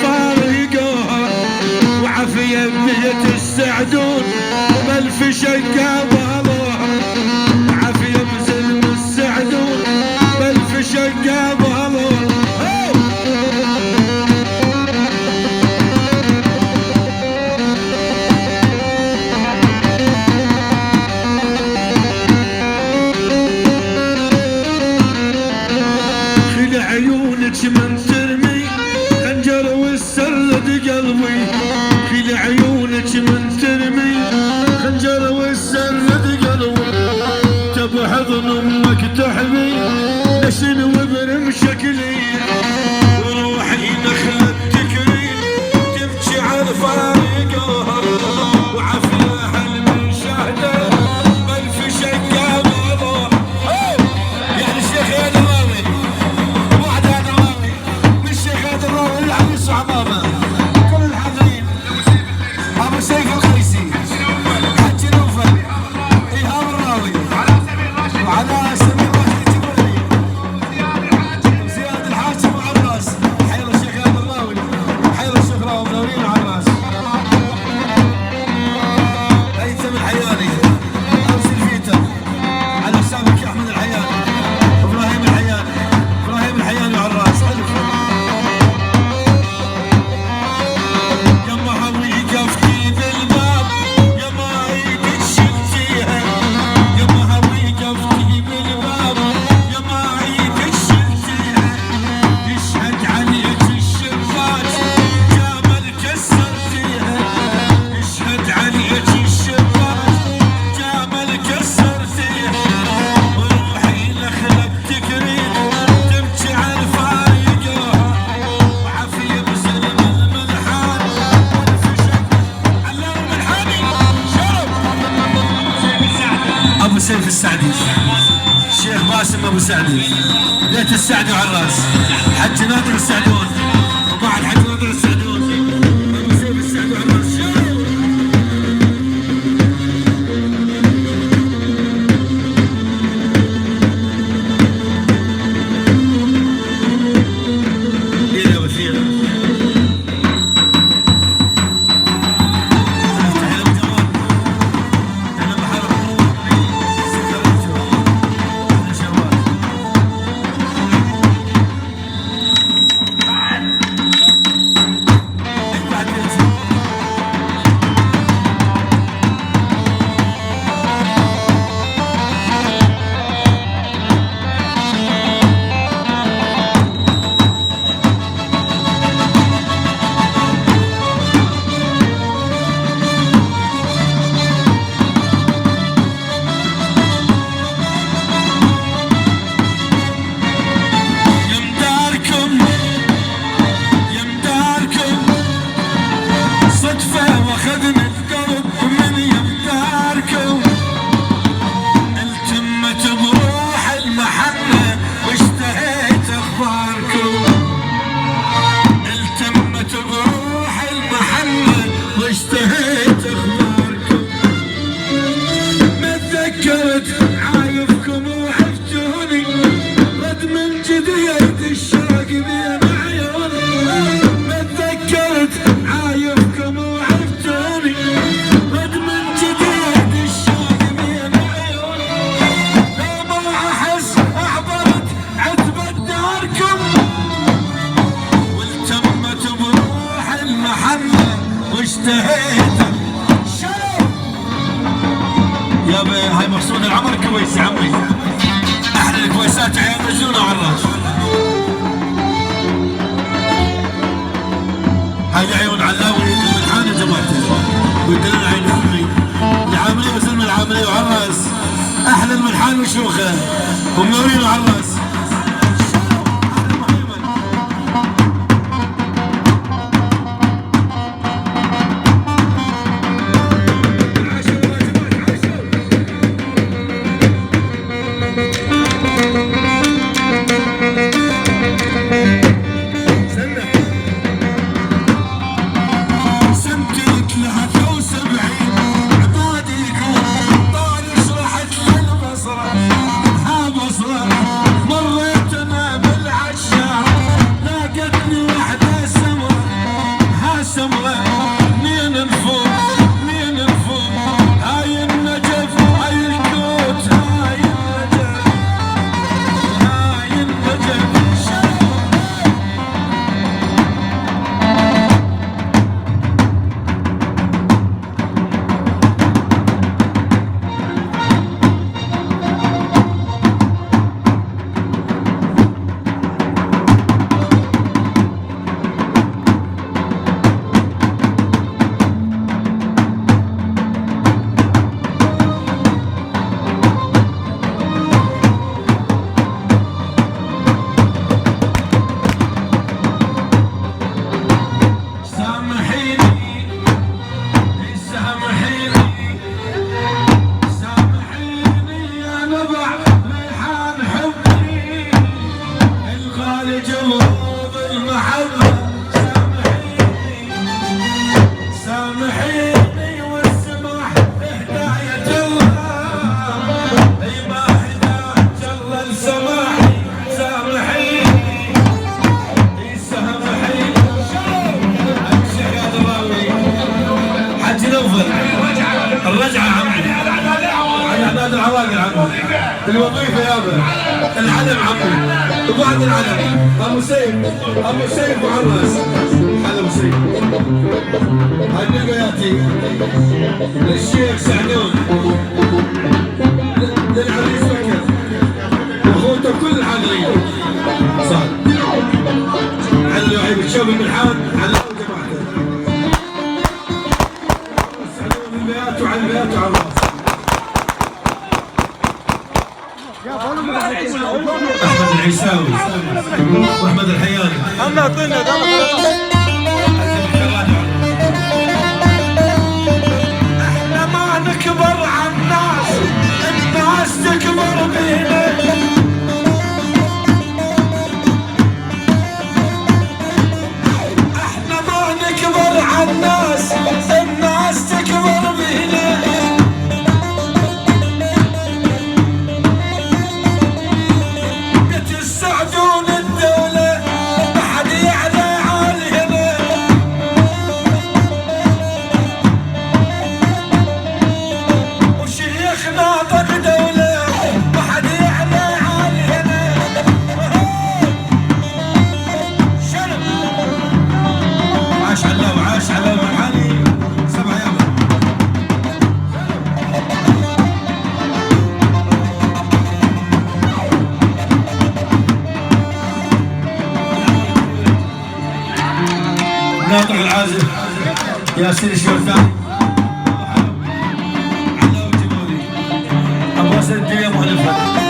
فارقوها وعافية بيت السعدون بألف شقة بهضوها عافية بزلم السعدون بألف شقة بهضوها عيونك من ترمي خنجر والسرد قلبي في عيونك من ترمي خنجر والسرد قلبي تبى حضن امك تحمي نشن وبرمشك لي وروحي نخلة تكري تبكي على فارقها وعافية هل من شهده بألف شقة بهضوها يعني الشيخ يا دراوي عمامة كل الحاضرين ابو سيف الخيسي حجي نوفل ايهاب الراوي وعلى سمير راشد الجبلي زياد الحاكم وعراس حيل الشيخ ياد الراوي حيل الشيخ راوي منورين وعراس هيثم الحياني امس الفيتا على حسابك يا احمد الحياني ابراهيم الحياني وعراس ابو سيف السعدي الشيخ باسم ابو سعدي بيت السعدي وعراس حج ناطر السعدون وبعد حج ناطر السعدون ابو سيف السعدي وعراس اشتهيت اخباركم ما تذكرت عايفكم وحفتوني رد من جديد الشوق بين عيوني ما تذكرت عايفكم وحفتوني رد من جديد الشوق بين عيوني لو ما احس احضرت عتبة داركم والتمت بروح المحنة واشتهيت يا بي هاي مقصود العمر كويس يا عمي احلى الكويسات عيال مجنونه وعراس هاي عيون علاوي الملحان يا جماعه والدلال عين امي العامليه وسلم العامليه وعراس احلى الملحان وشوخه ومنورين وعراس غالي جمود المحبة سامحيني والسماح بهداية الله اي ما هداك الله لسماحي سامحيني سامحيني امسح يا ضراوي حج نوفل الرجعة عمي على نادي العواقل عمي الوظيفة يابا العلم عمي وبعد العلم ابو سيف وعراس هذا ابو سيف هاي البقياتي للشيخ سعدون للعريس بكر واخوته كل الحاضرين صار علو عيب الشوب الملحان علو جماعته سعدون البيات وعلى البيات وعلى الراس احمد العيساوي واحمد الحياني انا اعطينا احنا ما نكبر على الناس تكبر بينا احنا ما نكبر على الناس تكبر بينا يتسعدون الدولة ما حد يعلى علينا وشيخنا طق دولة ما حد يعلى علينا شنو عاش على وعاش على المعالي سبع ايام ناطق العازف ياسين الشرفاني علاوي الجمالي ابو اسد الدنيا مؤلفها